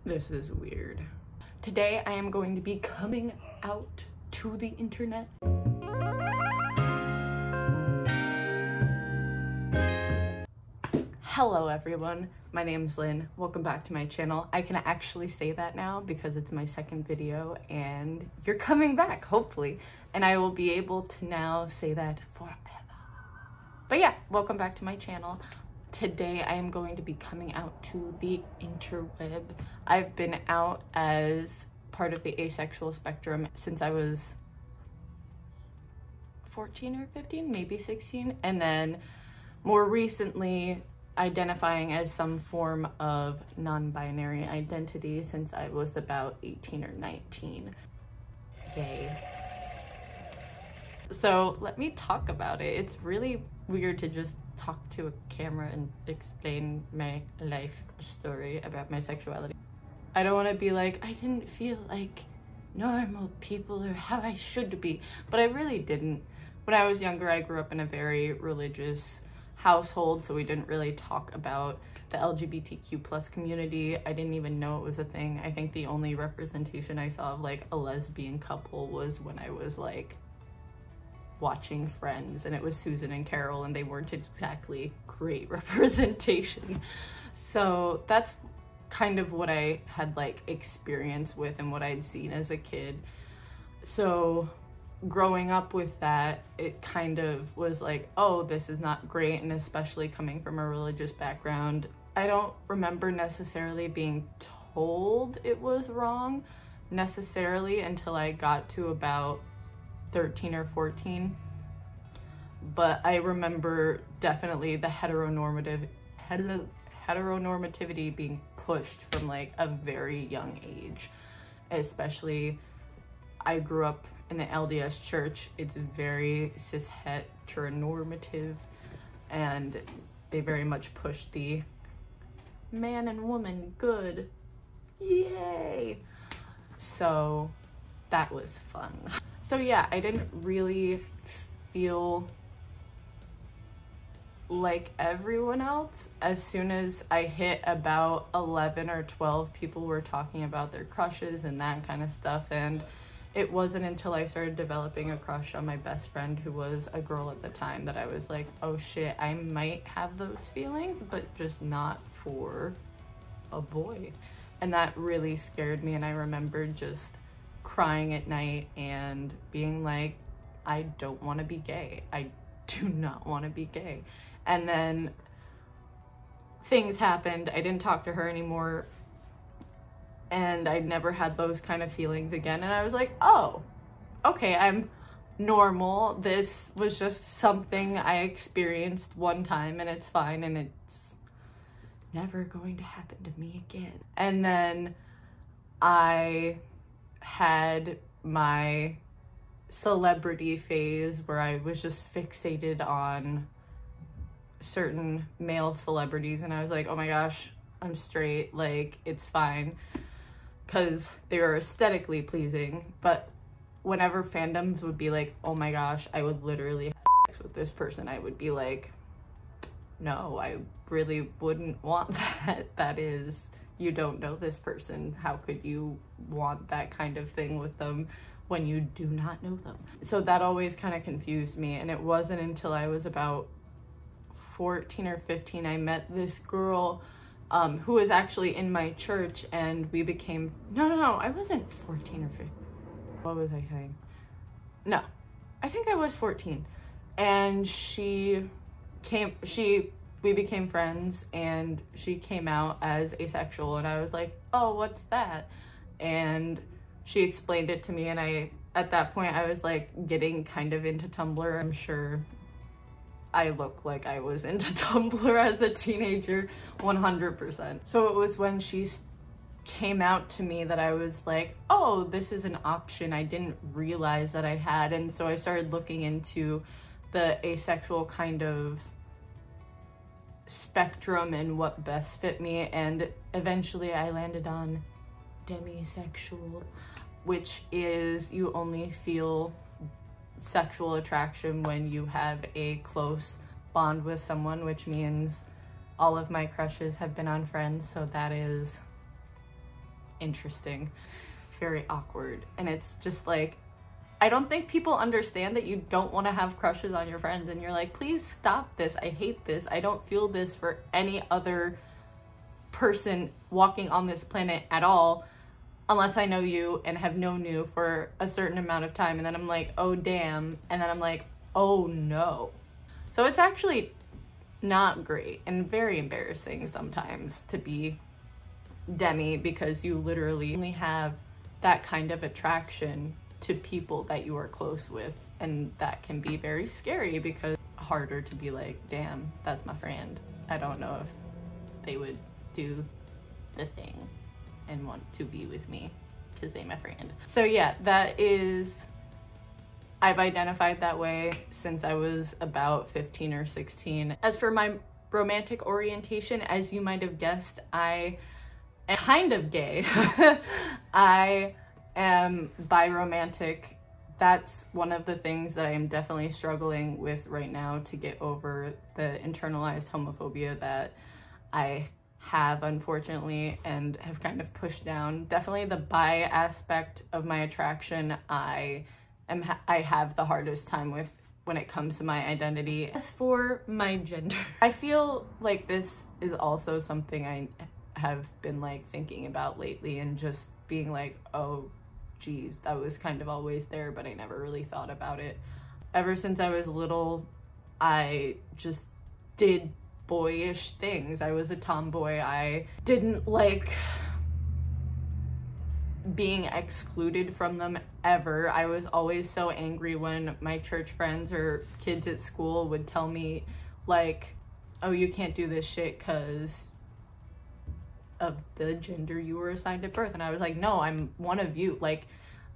This is weird. Today I am going to be coming out to the internet. Hello everyone, my name's Lynn. Welcome back to my channel. I can actually say that now because it's my second video and you're coming back, hopefully. And I will be able to now say that forever. But yeah, welcome back to my channel. Today I am going to be coming out to the interweb. I've been out as part of the asexual spectrum since I was 14 or 15, maybe 16. And then more recently, identifying as some form of non-binary identity since I was about 18 or 19. Yay. So let me talk about it. It's really weird to just talk to a camera and explain my life story about my sexuality. I don't want to be like, I didn't feel like normal people or how I should be, but I really didn't. When I was younger, I grew up in a very religious household, so we didn't really talk about the LGBTQ plus community. I didn't even know it was a thing. I think the only representation I saw of like a lesbian couple was when I was like watching Friends, and it was Susan and Carol, and they weren't exactly great representation. So that's kind of what I had like experience with and what I'd seen as a kid. So growing up with that, it kind of was like, oh, this is not great, and especially coming from a religious background, I don't remember necessarily being told it was wrong necessarily until I got to about 13 or 14. But I remember definitely the heteronormativity being pushed from like a very young age. Especially, I grew up in the LDS church. It's very cis heteronormative, and they very much push the man and woman good. Yay! So that was fun. So yeah, I didn't really feel like everyone else. As soon as I hit about 11 or 12, people were talking about their crushes and that kind of stuff, and it wasn't until I started developing a crush on my best friend, who was a girl at the time, that I was like, oh shit, I might have those feelings, but just not for a boy. And that really scared me, and I remember just crying at night and being like, I don't want to be gay. I do not want to be gay. And then things happened. I didn't talk to her anymore, and I never had those kind of feelings again. And I was like, oh, okay, I'm normal. This was just something I experienced one time, and it's fine, and it's never going to happen to me again. And then I had my celebrity phase where I was just fixated on certain male celebrities, and I was like, oh my gosh, I'm straight, like it's fine, because they were aesthetically pleasing. But whenever fandoms would be like, oh my gosh, I would literally have sex with this person, I would be like, no, I really wouldn't want that. That is, you don't know this person. How could you want that kind of thing with them when you do not know them? So that always kind of confused me. And it wasn't until I was about 14 or 15, I met this girl who was actually in my church, and we became, no, I wasn't 14 or 15. What was I saying? No, I think I was 14. And we became friends, and she came out as asexual, and I was like, oh, what's that? And she explained it to me, and at that point I was like getting kind of into Tumblr. I'm sure I look like I was into Tumblr as a teenager, 100%. So it was when she came out to me that I was like, oh, this is an option I didn't realize that I had. And so I started looking into the asexual kind of spectrum and what best fit me, and eventually I landed on demisexual, which is you only feel sexual attraction when you have a close bond with someone, which means all of my crushes have been on Friends, so that is interesting, very awkward. And it's just like, I don't think people understand that you don't want to have crushes on your friends, and you're like, please stop this. I hate this. I don't feel this for any other person walking on this planet at all, unless I know you and have known you for a certain amount of time. And then I'm like, oh damn. And then I'm like, oh no. So it's actually not great and very embarrassing sometimes to be demi, because you literally only have that kind of attraction to people that you are close with, and that can be very scary because it's harder to be like, damn, that's my friend. I don't know if they would do the thing and want to be with me because they're my friend. So yeah, that is, I've identified that way since I was about 15 or 16. As for my romantic orientation, as you might have guessed, I am kind of gay. I am biromantic. That's one of the things that I am definitely struggling with right now, to get over the internalized homophobia that I have, unfortunately, and have kind of pushed down. Definitely the bi aspect of my attraction, I have the hardest time with when it comes to my identity. As for my gender, I feel like this is also something I have been like thinking about lately, and just being like, oh geez, that was kind of always there, but I never really thought about it. Ever since I was little, I just did boyish things. I was a tomboy. I didn't like being excluded from them ever. I was always so angry when my church friends or kids at school would tell me like, oh, you can't do this shit because of the gender you were assigned at birth. And I was like, no, I'm one of you. Like,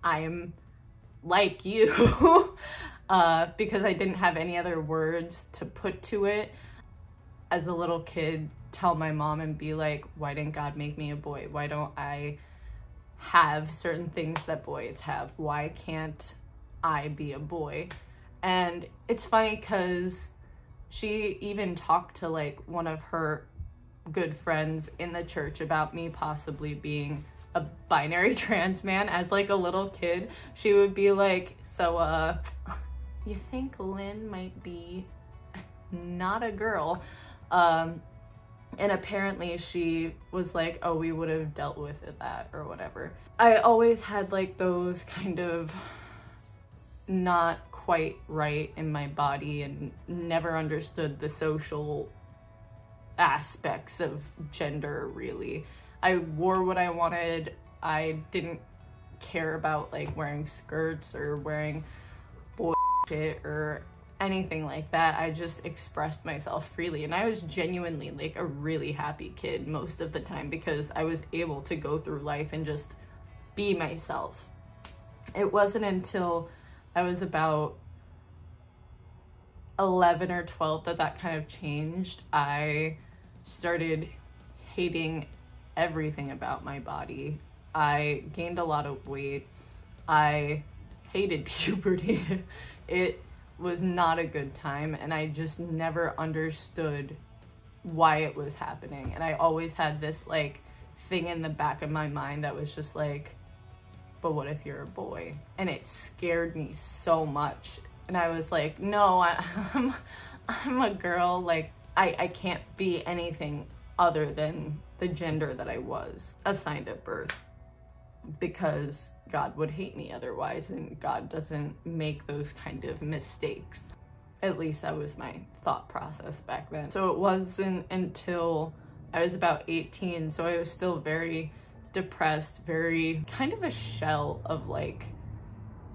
I'm like you. Because I didn't have any other words to put to it. As a little kid, tell my mom and be like, why didn't God make me a boy? Why don't I have certain things that boys have? Why can't I be a boy? And it's funny because she even talked to like one of her good friends in the church about me possibly being a binary trans man. As like a little kid, she would be like, so you think Lynn might be not a girl? And apparently she was like, oh, we would have dealt with that or whatever. I always had like those kind of not quite right in my body, and never understood the social aspects of gender really. I wore what I wanted. I didn't care about like wearing skirts or wearing boy shit or anything like that. I just expressed myself freely, and I was genuinely like a really happy kid most of the time because I was able to go through life and just be myself. It wasn't until I was about 11 or 12 that kind of changed. I started hating everything about my body. I gained a lot of weight. I hated puberty. It was not a good time, and I just never understood why it was happening. And I always had this like thing in the back of my mind that was just like, but what if you're a boy? And it scared me so much. And I was like, no, I'm a girl. Like, I can't be anything other than the gender that I was assigned at birth, because God would hate me otherwise, and God doesn't make those kind of mistakes. At least that was my thought process back then. So it wasn't until I was about 18, so I was still very depressed, very kind of a shell of like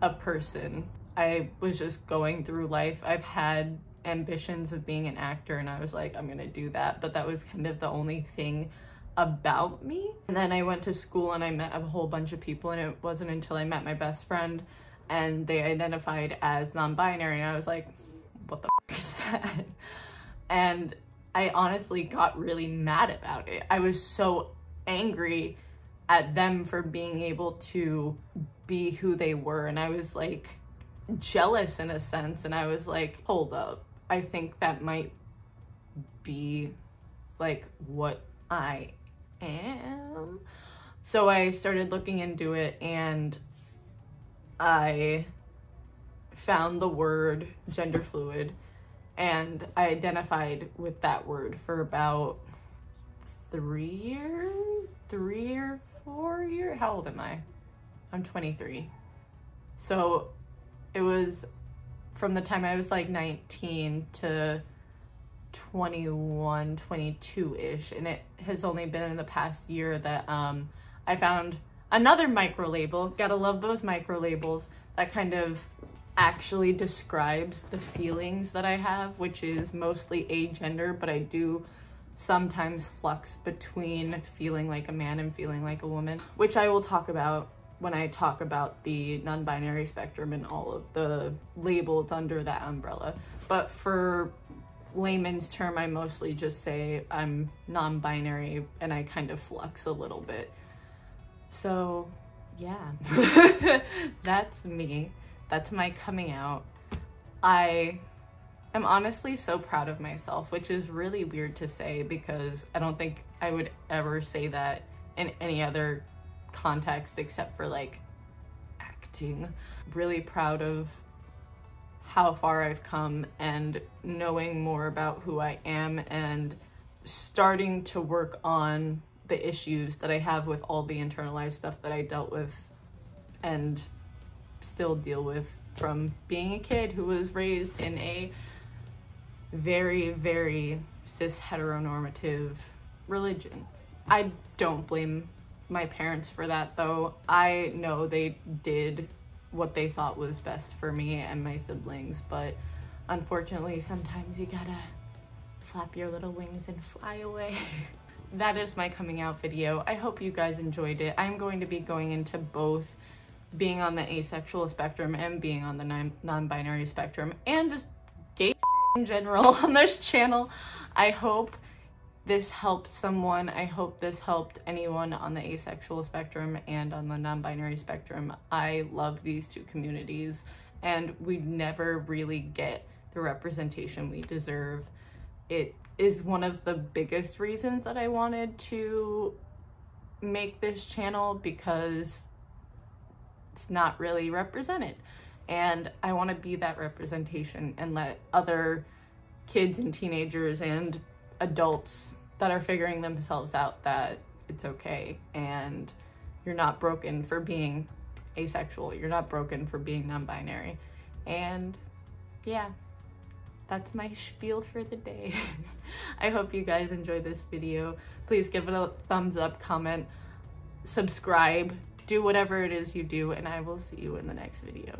a person. I was just going through life. I've had ambitions of being an actor, and I was like, I'm gonna do that, but that was kind of the only thing about me. And then I went to school and I met a whole bunch of people, and it wasn't until I met my best friend and they identified as non-binary, and I was like, what the f is that? And I honestly got really mad about it. I was so angry at them for being able to be who they were, and I was like jealous in a sense, and I was like, hold up, I think that might be like what I am. So I started looking into it, and I found the word gender fluid, and I identified with that word for about 3 years, 3 or 4 years. How old am I? I'm 23. So it was from the time I was like 19 to 21, 22-ish, and it has only been in the past year that I found another micro label. Gotta love those micro labels that kind of actually describes the feelings that I have, which is mostly agender, but I do sometimes flux between feeling like a man and feeling like a woman, which I will talk about when I talk about the non-binary spectrum and all of the labels under that umbrella. But for layman's term, I mostly just say I'm non-binary and I kind of flux a little bit. So yeah, that's me. That's my coming out. I am honestly so proud of myself, which is really weird to say because I don't think I would ever say that in any other context except for like acting. Really proud of how far I've come and knowing more about who I am and starting to work on the issues that I have with all the internalized stuff that I dealt with and still deal with from being a kid who was raised in a very, very cis heteronormative religion. I don't blame my parents for that though. I know they did what they thought was best for me and my siblings, but unfortunately sometimes you gotta flap your little wings and fly away. That is my coming out video. I hope you guys enjoyed it. I'm going to be going into both being on the asexual spectrum and being on the non-binary spectrum and just gay in general on this channel. I hope this helped someone. I hope this helped anyone on the asexual spectrum and on the non-binary spectrum. I love these two communities and we never really get the representation we deserve. It is one of the biggest reasons that I wanted to make this channel because it's not really represented. And I want to be that representation and let other kids and teenagers and adults that are figuring themselves out that it's okay and you're not broken for being asexual, you're not broken for being non-binary. And yeah, that's my spiel for the day. I hope you guys enjoyed this video. Please give it a thumbs up, comment, subscribe, do whatever it is you do, and I will see you in the next video.